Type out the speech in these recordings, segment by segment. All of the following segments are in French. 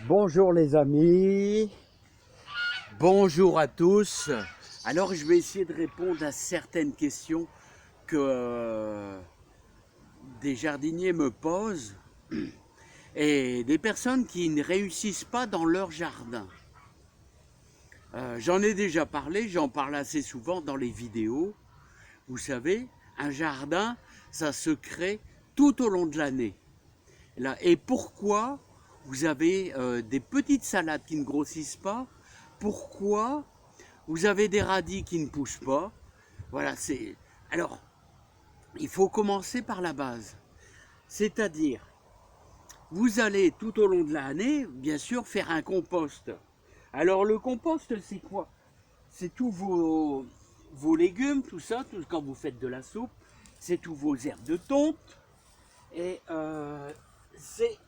Bonjour les amis, bonjour à tous. Alors je vais essayer de répondre à certaines questions que des jardiniers me posent et des personnes qui ne réussissent pas dans leur jardin. J'en ai déjà parlé, j'en parle assez souvent dans les vidéos. Vous savez, un jardin, ça se crée tout au long de l'année. Et pourquoi vous avez des petites salades qui ne grossissent pas? Pourquoi vous avez des radis qui ne poussent pas? Voilà, c'est. Alors, il faut commencer par la base. C'est-à-dire, vous allez tout au long de l'année, bien sûr, faire un compost. Alors, le compost, c'est quoi? C'est tous vos légumes, tout ça, quand vous faites de la soupe, c'est tous vos herbes de tonte. Et c'est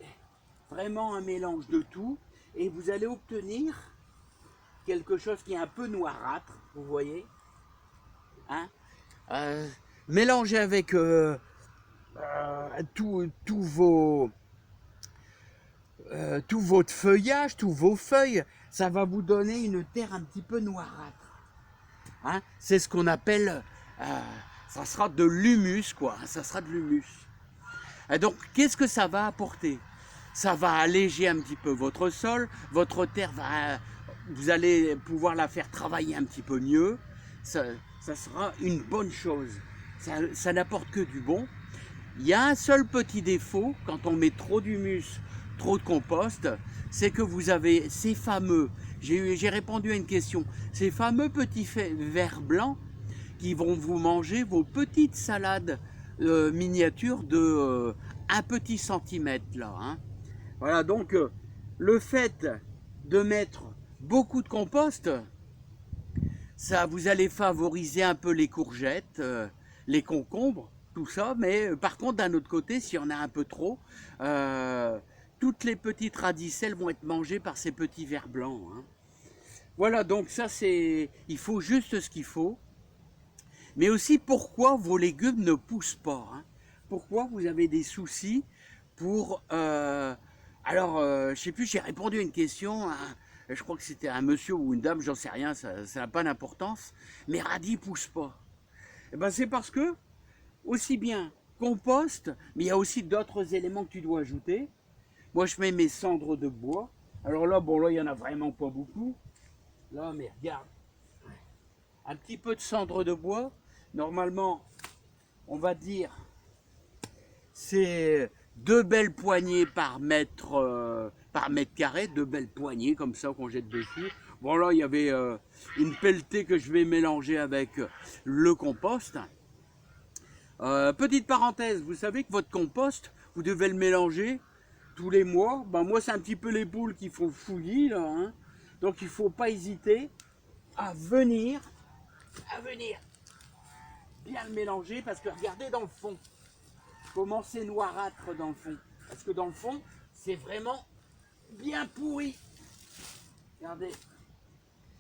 vraiment un mélange de tout. Et vous allez obtenir quelque chose qui est un peu noirâtre, vous voyez, hein, euh, mélangé avec tout votre feuillage, tous vos feuilles, ça va vous donner une terre un petit peu noirâtre. Hein. C'est ce qu'on appelle, ça sera de l'humus, quoi. Ça sera de l'humus. Et donc, qu'est-ce que ça va apporter? Ça va alléger un petit peu votre sol, votre terre va, vous allez pouvoir la faire travailler un petit peu mieux. Ça sera une bonne chose. Ça n'apporte que du bon. Il y a un seul petit défaut quand on met trop d'humus, trop de compost, c'est que vous avez ces fameux, j'ai répondu à une question, ces fameux petits vers blancs qui vont vous manger vos petites salades miniatures de 1 petit centimètre là. Hein. Voilà, donc le fait de mettre beaucoup de compost, ça vous allez favoriser un peu les courgettes, les concombres, tout ça, mais par contre d'un autre côté, s'il y en a un peu trop, toutes les petites radicelles vont être mangées par ces petits vers blancs. Hein. Voilà, donc ça c'est, il faut juste ce qu'il faut, mais aussi pourquoi vos légumes ne poussent pas. Hein. Pourquoi vous avez des soucis pour... alors, je sais plus, j'ai répondu à une question, je crois que c'était un monsieur ou une dame, j'en sais rien, ça n'a pas d'importance, mais radis pousse pas. Eh ben, c'est parce que, aussi bien compost, mais il y a aussi d'autres éléments que tu dois ajouter. Moi, je mets mes cendres de bois. Alors là, bon, là, il n'y en a vraiment pas beaucoup. Là, mais regarde, un petit peu de cendres de bois. Normalement, on va dire, c'est 2 belles poignées par mètre carré, 2 belles poignées comme ça qu'on jette dessus. Bon là, il y avait une pelletée que je vais mélanger avec le compost. Petite parenthèse, vous savez que votre compost, vous devez le mélanger tous les mois. Ben, moi, c'est un petit peu les poules qui font fouillis là. Hein. Donc il ne faut pas hésiter à venir bien le mélanger parce que regardez dans le fond. Comment c'est noirâtre dans le fond. Parce que dans le fond, c'est vraiment bien pourri. Regardez.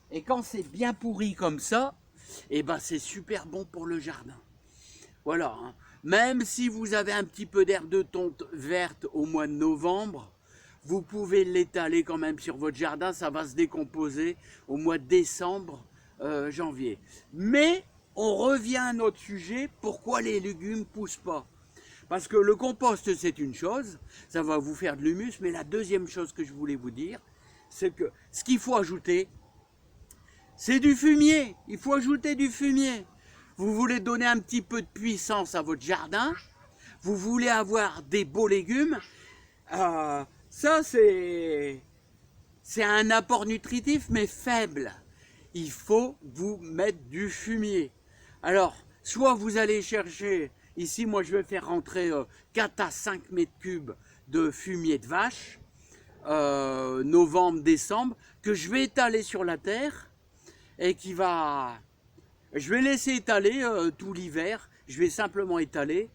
Et quand c'est bien pourri comme ça, eh ben c'est super bon pour le jardin. Voilà. Hein. Même si vous avez un petit peu d'herbe de tonte verte au mois de novembre, vous pouvez l'étaler quand même sur votre jardin. Ça va se décomposer au mois de décembre, janvier. Mais on revient à notre sujet. Pourquoi les légumes ne poussent pas? Parce que le compost, c'est une chose, ça va vous faire de l'humus, mais la deuxième chose que je voulais vous dire, c'est que ce qu'il faut ajouter, c'est du fumier. Il faut ajouter du fumier. Vous voulez donner un petit peu de puissance à votre jardin, vous voulez avoir des beaux légumes, ça c'est un apport nutritif mais faible. Il faut vous mettre du fumier. Alors, soit vous allez chercher, ici moi je vais faire rentrer 4 à 5 mètres cubes de fumier de vache, novembre, décembre, que je vais étaler sur la terre et qui va... Je vais laisser étaler tout l'hiver, je vais simplement étaler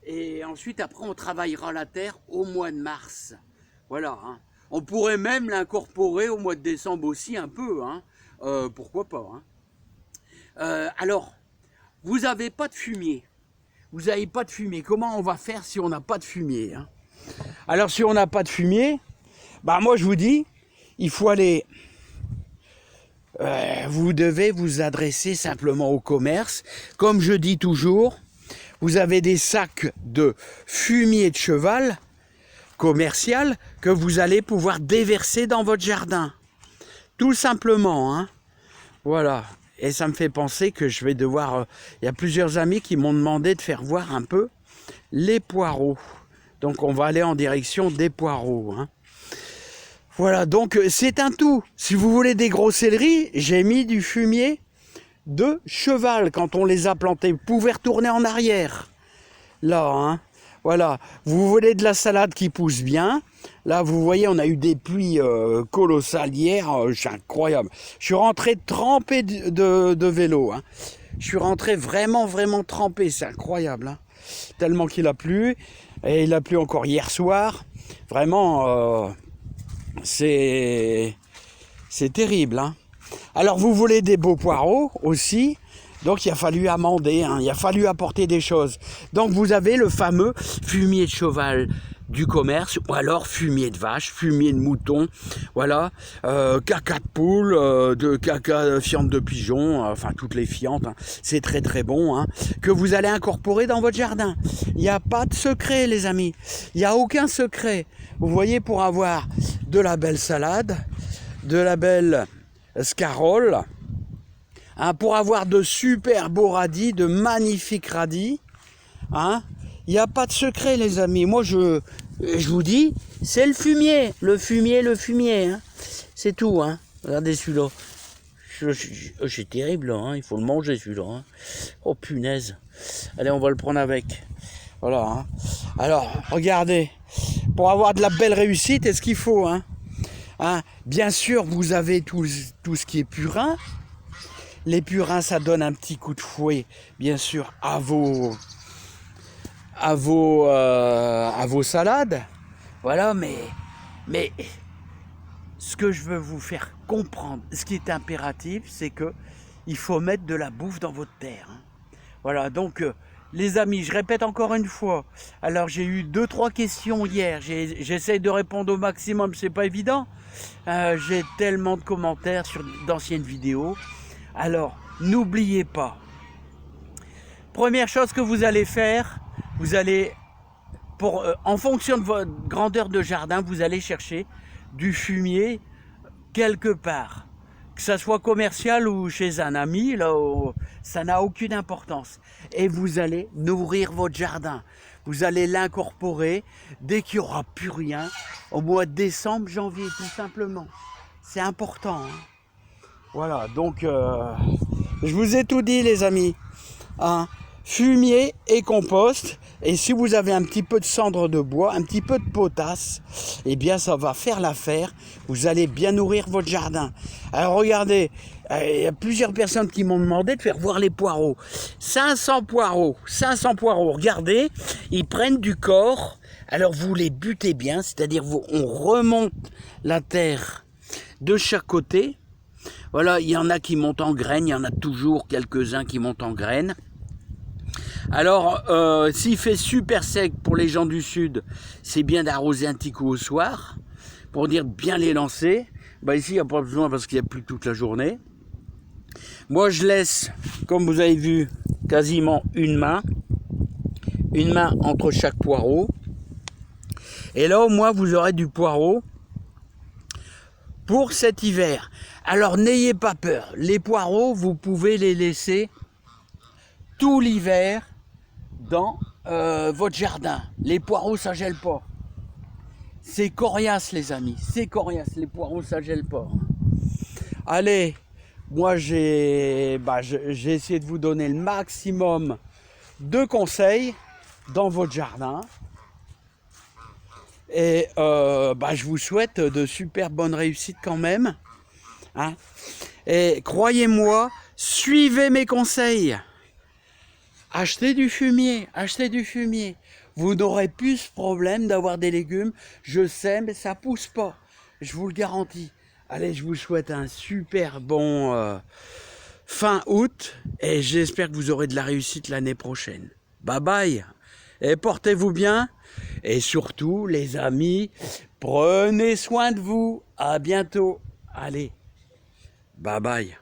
et ensuite après on travaillera la terre au mois de mars. Voilà. Hein. On pourrait même l'incorporer au mois de décembre aussi un peu. Hein. Pourquoi pas. Hein. Alors, vous n'avez pas de fumier. Vous n'avez pas de fumier. Comment on va faire si on n'a pas de fumier? Hein? Alors si on n'a pas de fumier, Bah moi je vous dis, il faut aller... vous devez vous adresser simplement au commerce. Comme je dis toujours, vous avez des sacs de fumier de cheval commercial que vous allez pouvoir déverser dans votre jardin. Tout simplement, hein. Voilà. Et ça me fait penser que je vais devoir... il y a plusieurs amis qui m'ont demandé de faire voir un peu les poireaux. Donc on va aller en direction des poireaux, hein. Voilà, donc c'est un tout. Si vous voulez des gros céleris, j'ai mis du fumier de cheval quand on les a plantés. Vous pouvez retourner en arrière. Là, hein. Voilà. Vous voulez de la salade qui pousse bien. Là, vous voyez, on a eu des pluies colossales hier. C'est incroyable. Je suis rentré trempé de vélo, hein. Je suis rentré vraiment trempé. C'est incroyable, hein. Tellement qu'il a plu. Et il a plu encore hier soir. Vraiment... c'est terrible, hein. Alors vous voulez des beaux poireaux aussi, donc il a fallu amender, hein, il a fallu apporter des choses. Donc vous avez le fameux fumier de cheval du commerce, ou alors fumier de vache, fumier de mouton, voilà, caca de poule, de caca, fiente de pigeon, enfin toutes les fientes, hein, c'est très bon, hein, que vous allez incorporer dans votre jardin. Il n'y a pas de secret les amis, il n'y a aucun secret. Vous voyez, pour avoir de la belle salade, de la belle scarole, hein, pour avoir de super beaux radis, de magnifiques radis, hein, il n'y a pas de secret les amis. Moi je vous dis, c'est le fumier, hein. C'est tout, hein. Regardez celui-là. C'est terrible, hein. Il faut le manger celui-là, hein. Oh punaise. Allez, on va le prendre avec. Voilà, hein. Alors, regardez. Pour avoir de la belle réussite, est-ce qu'il faut, hein, bien sûr, vous avez tout ce qui est purin. Les purins, ça donne un petit coup de fouet, bien sûr, à vos salades. Voilà, mais ce que je veux vous faire comprendre, ce qui est impératif, c'est que il faut mettre de la bouffe dans votre terre, hein. Voilà, donc... les amis, je répète encore une fois. Alors j'ai eu 2-3 questions hier. J'essaye de répondre au maximum, c'est pas évident. J'ai tellement de commentaires sur d'anciennes vidéos. Alors n'oubliez pas. Première chose que vous allez faire, vous allez, en fonction de votre grandeur de jardin, vous allez chercher du fumier quelque part. Que ça soit commercial ou chez un ami, là, ça n'a aucune importance. Et vous allez nourrir votre jardin. Vous allez l'incorporer dès qu'il n'y aura plus rien, au mois de décembre, janvier, tout simplement. C'est important, hein. Voilà, donc, je vous ai tout dit, les amis, hein. Fumier et compost. Et si vous avez un petit peu de cendre de bois, un petit peu de potasse, eh bien ça va faire l'affaire. Vous allez bien nourrir votre jardin. Alors regardez, il y a plusieurs personnes qui m'ont demandé de faire voir les poireaux. 500 poireaux, regardez, ils prennent du corps. Alors vous les butez bien, c'est-à-dire on remonte la terre de chaque côté. Voilà, il y en a qui montent en graines, il y en a toujours quelques-uns qui montent en graines. Alors, s'il fait super sec pour les gens du sud, c'est bien d'arroser un petit coup au soir, pour dire bien les lancer. Bah ici, il n'y a pas besoin parce qu'il n'y a plus toute la journée. Moi, je laisse, comme vous avez vu, quasiment une main entre chaque poireau. Et là, au moins, vous aurez du poireau pour cet hiver. Alors, n'ayez pas peur. Les poireaux, vous pouvez les laisser tout l'hiver dans votre jardin. Les poireaux, ça gèle pas. C'est coriace, les amis. C'est coriace. Les poireaux, ça gèle pas. Allez, moi, j'ai essayé de vous donner le maximum de conseils dans votre jardin. Et je vous souhaite de super bonnes réussites quand même, hein. Et croyez-moi, suivez mes conseils. Achetez du fumier. Vous n'aurez plus ce problème d'avoir des légumes. Je sais, mais ça pousse pas. Je vous le garantis. Allez, je vous souhaite un super bon fin août. Et j'espère que vous aurez de la réussite l'année prochaine. Bye bye. et portez-vous bien. Et surtout, les amis, prenez soin de vous. À bientôt. Allez, bye bye.